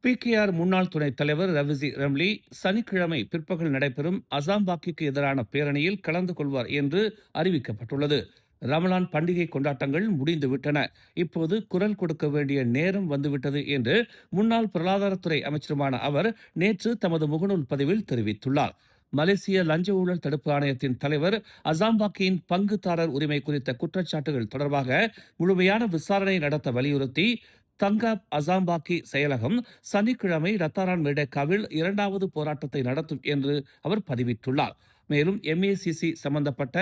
PKR முன்னாள் துணைத் தலைவர் ரவிசி ரம்லி சனிக்கிழமை பிற்பகல் நடைபெறும் அசாம்பாக்கிற்கு எதிரான பேரணியில் கலந்து கொள்வார் என்று அறிவிக்கப்பட்டுள்ளது. ரமலான் பண்டிகை கொண்டாட்டங்கள் முடிந்துவிட்டன. இப்போது குரல் கொடுக்க வேண்டிய நேரம் வந்துவிட்டது என்று முன்னாள் பொருளாதாரத்துறை அமைச்சருமான அவர் நேற்று தமது முகநூல் பதிவில் தெரிவித்துள்ளார். மலேசிய லஞ்ச ஊழல் தடுப்பு ஆணையத்தின் தலைவர் அசாம்பாக்கியின் பங்குதாரர் உரிமை குறித்த குற்றச்சாட்டுகள் தொடர்பாக முழுமையான விசாரணை நடத்த வலியுறுத்தி தங்காப் அசாம்பாக்கி செயலகம் சனிக்கிழமை ரத்தாரான் மேடேக்காவில் இரண்டாவது போராட்டத்தை நடத்தும் என்று அவர் பதிவிட்டுள்ளார். மேலும் எம்ஏசிசி சம்பந்தப்பட்ட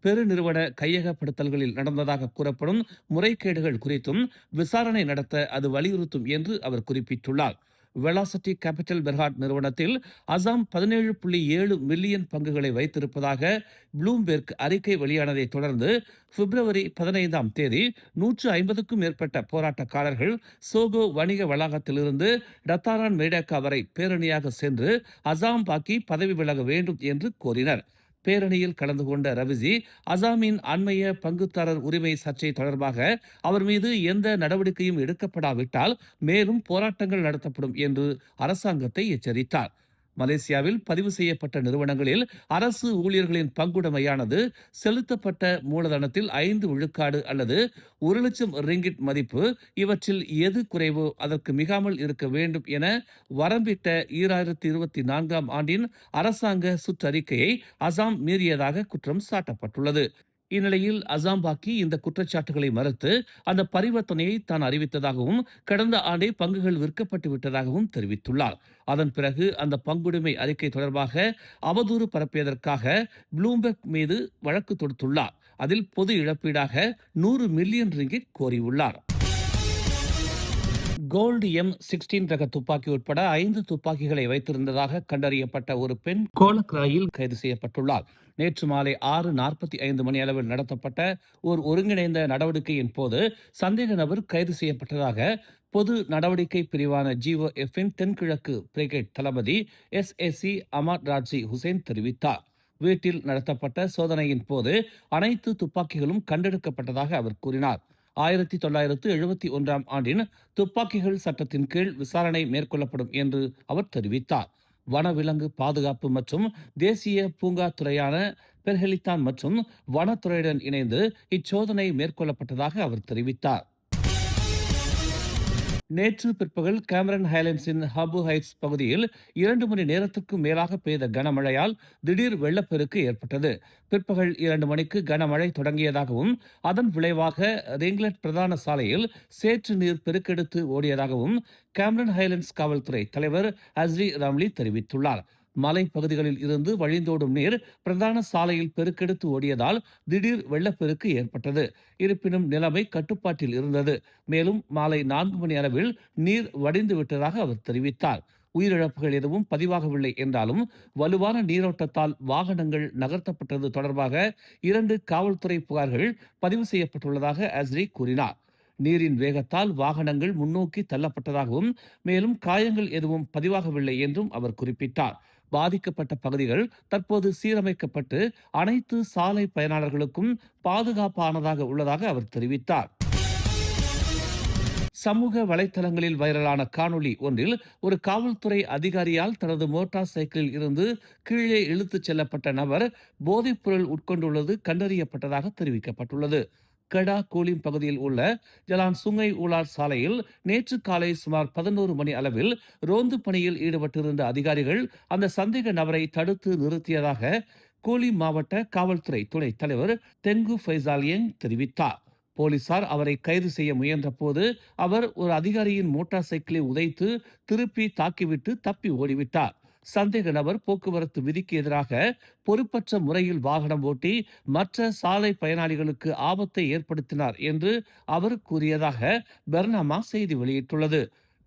பெருநிறுவன கையகப்படுத்தல்களில் நடந்ததாக கூறப்படும் முறைகேடுகள் குறித்தும் விசாரணை நடத்த அது வலியுறுத்தும் என்று அவர் குறிப்பிட்டுள்ளார். வெலாசிட்டி கேபிட்டல் பெர்ஹாட் நிறுவனத்தில் அசாம் 17.7 மில்லியன் பங்குகளை வைத்திருப்பதாக ப்ளூம்பெர்க் அறிக்கை வெளியானதை தொடர்ந்து பிப்ரவரி 15ஆம் தேதி 150க்கும் மேற்பட்ட போராட்டக்காரர்கள் சோகோ வணிக வளாகத்திலிருந்து டத்தாரான் மேடேக்கா வரை பேரணியாக சென்று அசாம் பாக்கி பதவி விலக வேண்டும் என்று கோரினர். பேரணியில் கலந்து கொண்ட ரவிசி அசாமின் அண்மைய பங்குதாரர் உரிமை சர்ச்சை தொடர்பாக அவர் மீது எந்த நடவடிக்கையும் எடுக்கப்படாவிட்டால் மேலும் போராட்டங்கள் நடத்தப்படும் என்று அரசாங்கத்தை எச்சரித்தார். மலேசியாவில் பதிவு செய்யப்பட்ட நிறுவனங்களில் அரசு ஊழியர்களின் பங்குடைமையானது செலுத்தப்பட்ட மூலதனத்தில் 5 விழுக்காடு அல்லது 1,00,000 ரிங்கிட் மதிப்பு, இவற்றில் எது குறைவோ அதற்கு மிகாமல் இருக்க வேண்டும் என வரம்பிட்ட 2024ஆம் ஆண்டின் அரசாங்க சுற்றறிக்கையை அசாம் மீறியதாக குற்றம் சாட்டப்பட்டுள்ளது. இந்நிலையில் அசாம்பாக்கி இந்த குற்றச்சாட்டுகளை மறுத்து அந்த பரிவர்த்தனையை தான் அறிவித்ததாகவும் கடந்த ஆண்டே பங்குகள் விற்கப்பட்டு விட்டதாகவும் தெரிவித்துள்ளார். அதன் பிறகு அந்த பங்குடைமை அறிக்கை தொடர்பாக அவதூறு பரப்பியதற்காக ப்ளூம்பெர்க் மீது வழக்கு தொடுத்துள்ளார். அதில் பொது இழப்பீடாக 100 மில்லியன் ரிங்கிட் கோரியுள்ளார். கோல்டு M16 ரக துப்பாக்கி உட்பட 5 துப்பாக்கிகளை வைத்திருந்ததாக கண்டறியப்பட்ட ஒரு பெண் கோலக்ராயில் கைது செய்யப்பட்டுள்ளார். நேற்று மாலை 6:45 மணி அளவில் நடத்தப்பட்ட ஒரு ஒருங்கிணைந்த நடவடிக்கையின் போது சந்தேக நபர் கைது செய்யப்பட்டதாக பொது நடவடிக்கை பிரிவான GOFின் தென்கிழக்கு பிரிகேட் தளபதி SAC அமாட் ராட்சி ஹுசேன் தெரிவித்தார். வீட்டில் நடத்தப்பட்ட சோதனையின் போது அனைத்து துப்பாக்கிகளும் கண்டெடுக்கப்பட்டதாக அவர் கூறினார். 1971ஆம் ஆண்டின் துப்பாக்கிகள் சட்டத்தின் கீழ் விசாரணை மேற்கொள்ளப்படும் என்று அவர் தெரிவித்தார். வனவிலங்கு பாதுகாப்பு மற்றும் தேசிய பூங்கா துறையான பெர்ஹெலித்தான் மற்றும் வனத்துறையுடன் இணைந்து இச்சோதனை மேற்கொள்ளப்பட்டதாக அவர் தெரிவித்தார். நேற்று பிற்பகல் கேமரன் ஹைலண்ட்ஸின் ஹபு ஹைட்ஸ் பகுதியில் 2 மணி நேரத்திற்கும் மேலாக பெய்த கனமழையால் திடீர் வெள்ளப்பெருக்கு ஏற்பட்டது. பிற்பகல் 2 மணிக்கு கனமழை தொடங்கியதாகவும் அதன் விளைவாக ரிங்லெட் பிரதான சாலையில் சேற்று நீர் பெருக்கெடுத்து ஓடியதாகவும் கேமரன் ஹைலண்ட்ஸ் காவல்துறை தலைவர் அஸ்ரி ராம்லி தெரிவித்துள்ளார். மலைப்பகுதிகளில் இருந்து வழிந்தோடும் நீர் பிரதான சாலையில் பெருக்கெடுத்து ஓடியதால் திடீர் வெள்ளப்பெருக்கு ஏற்பட்டது. இருப்பினும் நிலைமை கட்டுப்பாட்டில் இருந்தது. மேலும் மாலை 4 மணி அளவில் நீர் வடிந்து விட்டதாக அவர் தெரிவித்தார். உயிரிழப்புகள் எதுவும் பதிவாகவில்லை என்றாலும் வலுவான நீரோட்டத்தால் வாகனங்கள் நகர்த்தப்பட்டது தொடர்பாக 2 காவல்துறை புகார்கள் பதிவு செய்யப்பட்டுள்ளதாக அஸ்ரி கூறினார். நீரின் வேகத்தால் வாகனங்கள் முன்னோக்கி தள்ளப்பட்டதாகவும் மேலும் காயங்கள் எதுவும் பதிவாகவில்லை என்றும் அவர் குறிப்பிட்டார். பாதிக்கப்பட்ட பகுதிகள் தற்போது சீரமைக்கப்பட்டு அனைத்து சாலை பயனாளர்களுக்கும் பாதுகாப்பானதாக உள்ளதாக அவர் தெரிவித்தார். சமூக வலைத்தளங்களில் வைரலான காணொளி ஒன்றில் ஒரு காவல்துறை அதிகாரியால் தனது மோட்டார் சைக்கிளில் இருந்து கீழே இழுத்துச் செல்லப்பட்ட நபர் போதைப்பொருள் உட்கொண்டுள்ளது கண்டறியப்பட்டதாக தெரிவிக்கப்பட்டுள்ளது. கடா கூலிம் பகுதியில் உள்ள ஜலான் சுங்கை ஊலார் சாலையில் நேற்று காலை சுமார் 11 மணி அளவில் ரோந்து பணியில் ஈடுபட்டிருந்த அதிகாரிகள் அந்த சந்தேக நபரை தடுத்து நிறுத்தியதாக கூலிம் மாவட்ட காவல்துறை துணைத் தலைவர் தெங்கு ஃபைசாலியன் தெரிவித்தார். போலீசார் அவரை கைது செய்ய முயன்ற போது அவர் ஒரு அதிகாரியின் மோட்டார் சைக்கிளை உதைத்து திருப்பி தாக்கிவிட்டு தப்பி ஓடிவிட்டார். சந்தேக நபர் போக்குவரத்து விதிக்கு எதிராக பொறுப்பற்ற முறையில் வாகனம் ஓட்டி மற்ற சாலை பயனாளிகளுக்கு ஆபத்தை ஏற்படுத்தினார் என்று அவர் கூறியதாக பெர்னாமா செய்தி வெளியிட்டுள்ளது.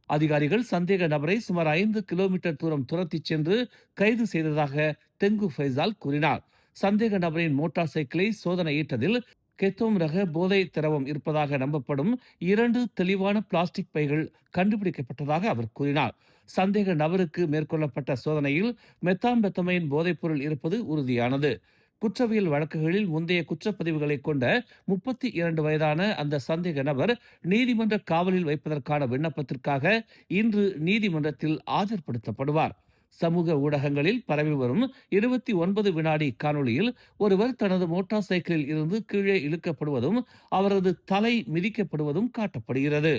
அதிகாரிகள் சந்தேக நபரை சுமார் 5 கிலோமீட்டர் தூரம் துரத்திச் சென்று கைது செய்ததாக தெங்கு ஃபைசால் கூறினார். சந்தேக நபரின் மோட்டார் சைக்கிளை சோதனையிட்டதில் கெத்தோம் ரக போதை திரவம் இருப்பதாக நம்பப்படும் 2 தெளிவான பிளாஸ்டிக் பைகள் கண்டுபிடிக்கப்பட்டதாக அவர் கூறினார். சந்தேக நபருக்கு மேற்கொள்ளப்பட்ட சோதனையில் மெத்தாம்பெத்தமைன் போதைப்பொருள் இருப்பது உறுதியானது. குற்றவியல் வழக்குகளில் முந்தைய குற்றப்பதிவுகளை கொண்ட 32 வயதான அந்த சந்தேக நபர் நீதிமன்ற காவலில் வைப்பதற்கான விண்ணப்பத்திற்காக இன்று நீதிமன்றத்தில் ஆஜர்படுத்தப்படுவார். சமூக ஊடகங்களில் பரவி வரும் 29 வினாடி காணொளியில் ஒருவர் தனது மோட்டார் சைக்கிளில் இருந்து கீழே இழுக்கப்படுவதும் அவரது தலை மிதிக்கப்படுவதும் காட்டப்படுகிறது.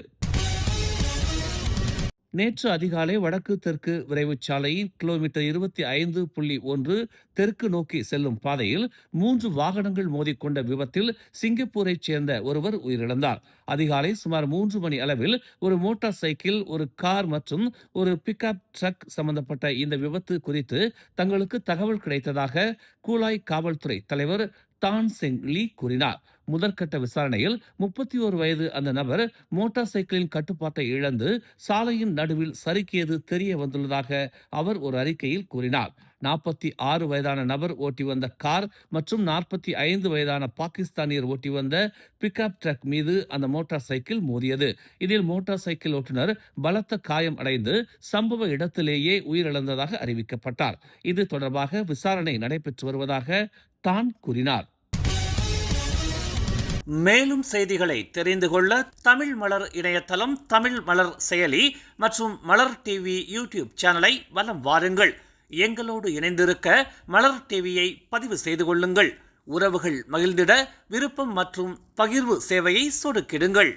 நேற்று அதிகாலை வடக்கு தெற்கு விரைவுச் சாலையின் கிலோமீட்டர் 25.1 தெற்கு நோக்கி செல்லும் பாதையில் 3 வாகனங்கள் மோதிக்கொண்ட விபத்தில் சிங்கப்பூரைச் சேர்ந்த ஒருவர் உயிரிழந்தார். அதிகாலை சுமார் 3 மணி அளவில் ஒரு மோட்டார் சைக்கிள், ஒரு கார் மற்றும் ஒரு பிக்அப் ட்ரக் சம்பந்தப்பட்ட இந்த விபத்து குறித்து தங்களுக்கு தகவல் கிடைத்ததாக கூலாய் காவல்துறை தலைவர் டான் செங் லீ கூறினார். முதற்கட்ட விசாரணையில் 31 வயது அந்த நபர் மோட்டார் சைக்கிளின் கட்டுப்பாட்டை இழந்து சாலையின் நடுவில் சறுக்கியது தெரிய வந்துள்ளதாக அவர் ஒரு அறிக்கையில் கூறினார். 46 வயதான நபர் ஓட்டி வந்த கார் மற்றும் 45 வயதான பாகிஸ்தானியர் ஓட்டி வந்த பிக்அப் ட்ரக் மீது அந்த மோட்டார் சைக்கிள் மோதியது. இதில் மோட்டார் சைக்கிள் ஓட்டுநர் பலத்த காயம் அடைந்து சம்பவ இடத்திலேயே உயிரிழந்ததாக அறிவிக்கப்பட்டார். இது தொடர்பாக விசாரணை நடைபெற்று வருவதாக தான் கூறினார். மேலும் செய்திகளை தெரிந்து கொள்ள தமிழ் மலர் இணையதளம், தமிழ் மலர் செயலி மற்றும் மலர் டிவி யூடியூப் சேனலை வலம் வாருங்கள். எங்களோடு இணைந்திருக்க மலர் டிவியை பதிவு செய்து கொள்ளுங்கள். உறவுகள் மகிழ்ந்திட விருப்பம் மற்றும் பகிர்வு சேவையை சொடுக்கிடுங்கள்.